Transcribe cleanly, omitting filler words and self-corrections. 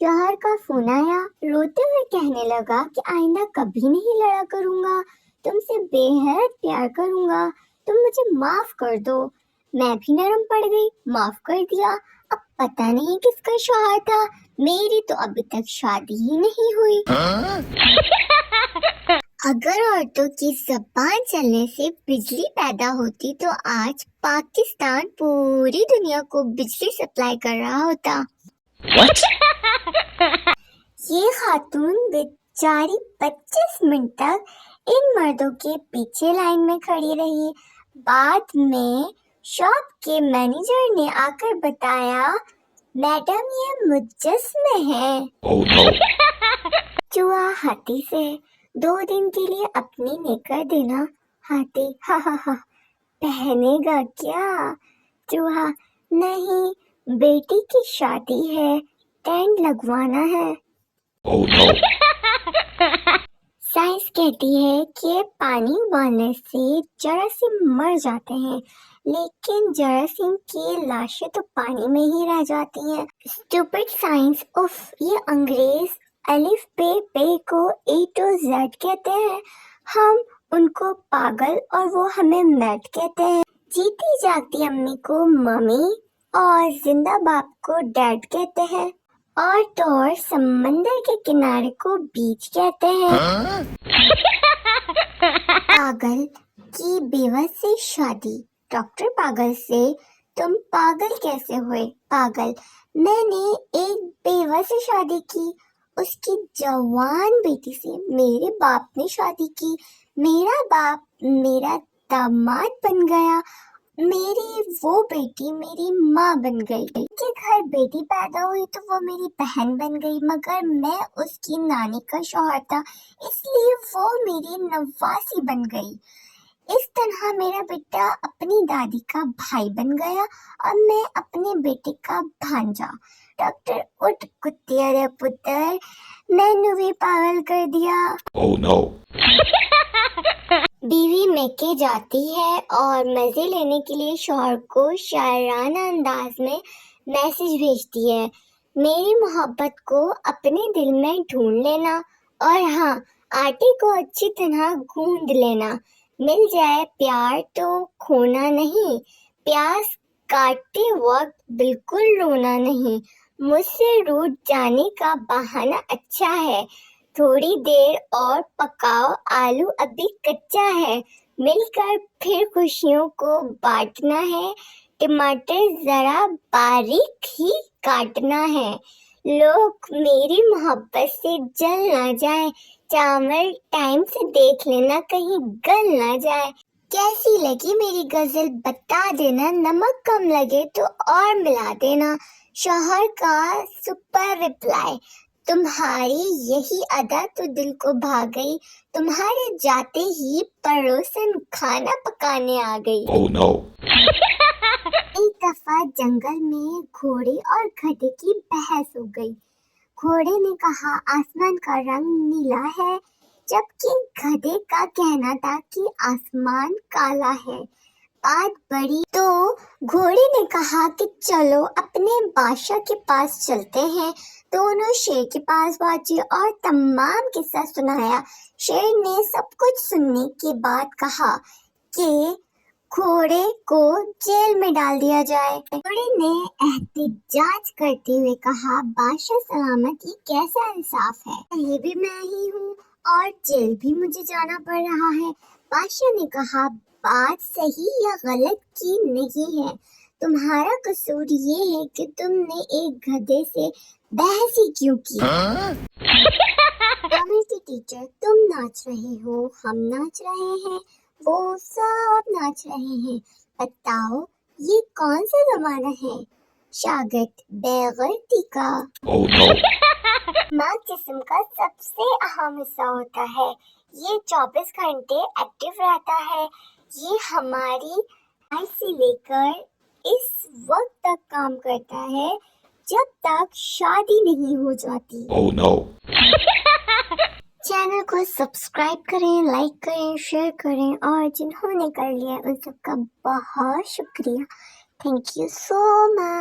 शौहर का फोन आया, रोते हुए कहने लगा कि आइंदा कभी नहीं लड़ा करूंगा, तुमसे बेहद प्यार करूंगा, तुम मुझे माफ कर दो। मैं भी नरम पड़ गई, माफ कर दिया। अब पता नहीं किसका शौहर था, मेरी तो अभी तक शादी ही नहीं हुई। अगर औरतों की जबान चलने से बिजली पैदा होती तो आज पाकिस्तान पूरी दुनिया को बिजली सप्लाई कर रहा होता। ये खातून बेचारी 25 मिनट तक इन मर्दों के पीछे लाइन में खड़ी रही। बाद में शॉप के मैनेजर ने आकर बताया, मैडम ये मुजस्मे है। चूहा हाथी से 2 दिन के लिए अपनी नेकर देना। हाथी हा हा हा, पहनेगा क्या? चूहा नहीं, बेटी की शादी है, टेंट लगवाना है। साइंस कहती है कि पानी उबालने से जरासीम मर जाते हैं, लेकिन जरासीम की लाशें तो पानी में ही रह जाती हैं। Stupid science. उफ, ये अंग्रेज अलिफ पे को A to Z कहते हैं, हम उनको पागल और वो हमें मैट कहते हैं। जीती जागती अम्मी को मम्मी और जिंदा बाप को डैड कहते हैं, और तो और समंदर के किनारे को बीच कहते हैं। पागल की बेवस से शादी। डॉक्टर पागल से, तुम पागल कैसे हुए? पागल, मैंने एक बेवस से शादी की, उसकी जवान बेटी से मेरे बाप ने शादी की, मेरा बाप मेरा दामाद बन गया, मेरी वो बेटी मेरी माँ बन गई। के घर बेटी पैदा हुई तो वो मेरी बहन बन गई, मगर मैं उसकी नानी का शौहर था, इसलिए वो मेरी नवासी बन गई। इस तरह मेरा बेटा अपनी दादी का भाई बन गया और मैं अपने बेटे का भांजा। डॉक्टर उठ कुत्ते रे पुत्र, मैंने भी पागल कर दिया। Oh no. बीवी मैके जाती है और मजे लेने के लिए शौहर को शायराना अंदाज में मैसेज भेजती है, मेरी मोहब्बत को अपने दिल में ढूंढ लेना, और हाँ, आटे को अच्छी तरह गूंद लेना, मिल जाए प्यार तो खोना नहीं, प्यास काटते वक्त बिल्कुल रोना नहीं, मुझसे रूठ जाने का बहाना अच्छा है, थोड़ी देर और पकाओ, आलू अभी कच्चा है, मिलकर फिर खुशियों को बांटना है, टमाटर जरा बारीक ही काटना है, लोग मेरी मोहब्बत से जल ना जाए, चावल टाइम से देख लेना कहीं गल ना जाए। कैसी लगी मेरी गजल बता देना, नमक कम लगे तो और मिला देना। शौहर का सुपर रिप्लाई, तुम्हारी यही अदा तो दिल को भा गई, तुम्हारे जाते ही पड़ोसन खाना पकाने आ गई। Oh no. एक दफा जंगल में घोड़े और गधे की बहस हो गई। घोड़े ने कहा आसमान का रंग नीला है, जबकि गधे का कहना था कि आसमान काला है। बात बढ़ी तो घोड़े ने कहा कि चलो अपने बादशाह के पास चलते हैं। दोनों शेर के पास पहुंचे और तमाम किस्सा सुनाया। शेर ने सब कुछ सुनने के बाद कहा कि घोड़े को जेल में डाल दिया जाए। घोड़े ने एहतिजाज करते हुए कहा, बादशाह सलामत, ये कैसा इंसाफ है, ये भी मैं ही हूँ और जेल भी मुझे जाना पड़ रहा है। बादशाह ने कहा, बात सही या गलत की नहीं है, तुम्हारा कसूर ये है कि तुमने एक गधे से बहस ही क्यों की। ग्रामर की टीचर, तुम नाच रहे हो, हम नाच रहे हैं, वो सब नाच रहे हैं, बताओ ये कौन सा जमाना है। शागिर्द, बेगैरती का। Oh no. दिमाग जिस्म का सबसे अहम हिस्सा होता है, ये 24 घंटे एक्टिव रहता है, ये हमारी लाइफ से लेकर इस वक्त तक काम करता है जब तक शादी नहीं हो जाती। Oh no. चैनल को सब्सक्राइब करें, लाइक करें, शेयर करें, और जिन्होंने कर लिया उन सबका बहुत शुक्रिया। Thank you so much.